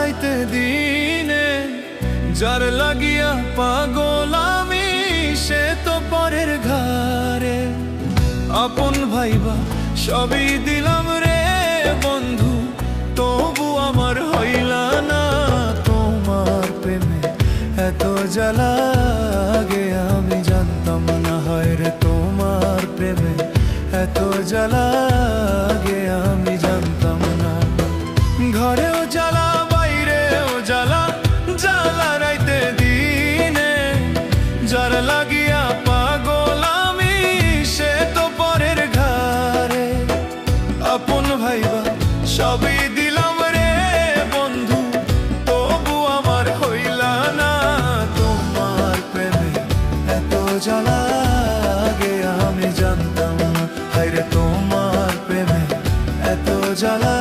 রাইতে দিনে, যার লাগিয়া পাগল আমি সে তো পরের ঘরে। আপন ভাইবা সবই দিলাম রে বন্ধু, তবু আমার হইলা না তোমার প্রেমে এত জ্বালা আগে আমি জানতাম না। হয় রে তোমার প্রেমে এত জ্বালা আগে আমি জানতাম না। ঘরেও জ্বালা বাইরেও জ্বালা, জ্বালা রাইতে দিনে, যার লাগিয়া পাগল আমি সে তো পরের ঘরে। আপন ভাইবা সবই দিলাম রে বন্ধু, তবু আমার হইলা না তোমার প্রেমে এত জ্বালা আগে আমি জানতাম না। হায় রে তোমার প্রেমে এত জ্বালা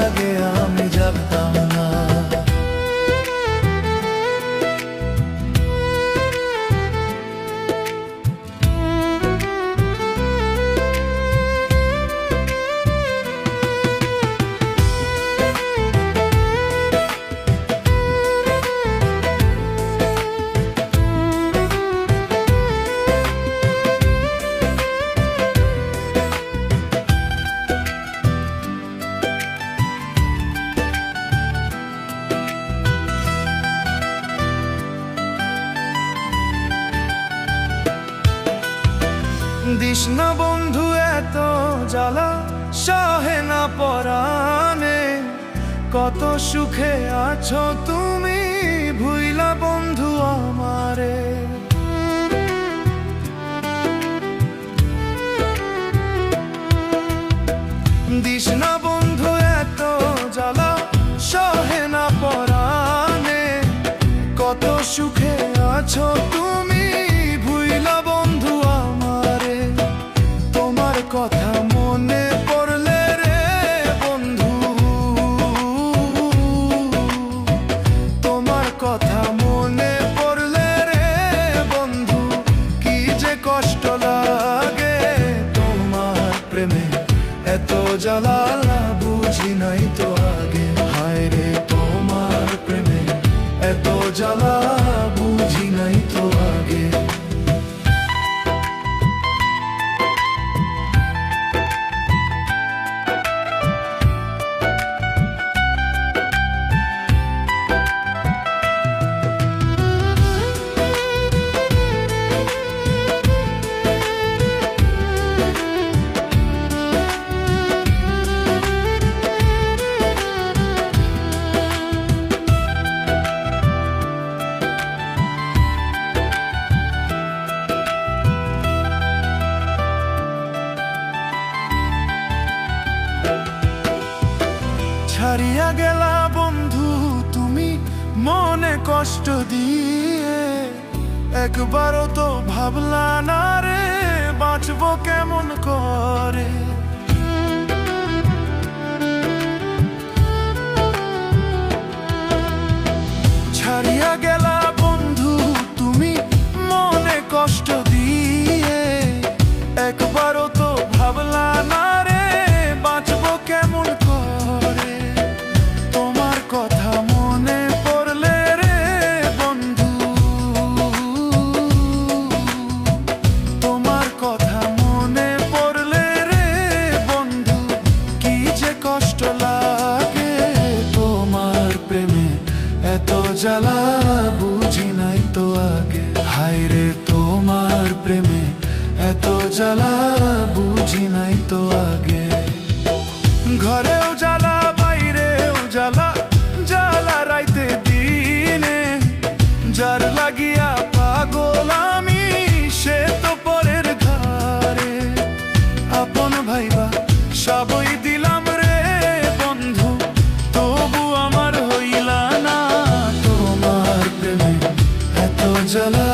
আগে আমি জানতাম না। দিস না বন্ধু এত জ্বালা, সহে না পরাণে, কত সুখে আছো তুমি ভুইলা বন্ধু আমারে। দিস না বন্ধু এত জ্বালা, সহে না পরাণে, কত সুখে আছো তুমি ভুইলা বন্ধু আমারে। তোমার কথা মনে পড়লে রে বন্ধু, তোমার কথা মনে পড়লে রে বন্ধু, কি যে কষ্ট লাগে তোমার প্রেমে এত জ্বালা বুঝি নাই তো আগে। হায় রে তোমার প্রেমে এত জ্বালা বুঝি নাই তো আগে। ছাড়িয়া গেলা বন্ধু তুমি মনে কষ্ট দিয়ে, একবারও তো ভাবলা না রে বাঁচবো কেমন করে। ছাড়িয়া গেলা বন্ধু তুমি মনে কষ্ট দিয়ে, একবারও তো ভাবলা না রে বাঁচবো কেমন করে। তোমার কথা মনে পড়লে রে বন্ধু, তোমার কথা মনে পড়লে রে বন্ধু, কি যে কষ্ট লাগে তোমার প্রেমে এত জ্বালা বুঝি নাই তো আগে। হায় রে তোমার প্রেমে এত জ্বালা বুঝি নাই তো আগে। ঘরেও জ্বালা বাইরেও জ্বালা, জ্বালা রাইতে দিনে, যার লাগিয়া পাগল আমি সে তো পরের ঘরে। আপন ভাইবা সবই দিলাম রে বন্ধু, তবু আমার হইলা না তোমার প্রেমে এত জ্বালা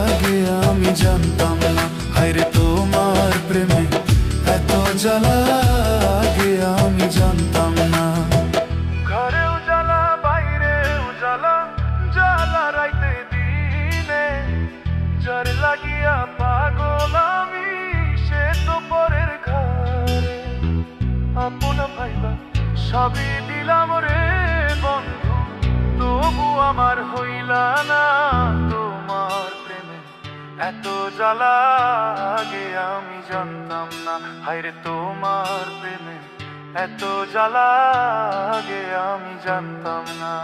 আগে আমি জানতাম না। হায় রে তোমার প্রেমে এত জ্বালা আগে আমি জানতাম না। ঘরেও জ্বালা বাইরেও জ্বালা, জ্বালা রাইতে দিনে, যার লাগিয়া পাগল আমি সে তো পরের ঘরে। আপন ভাইবা সবই দিলাম রে বন্ধু, আমার হইলা না, তোমার প্রেমে এত জ্বালা আগে আমি জানতাম না। হায়রে তোমার প্রেমে এত জ্বালা আগে আমি জানতাম না।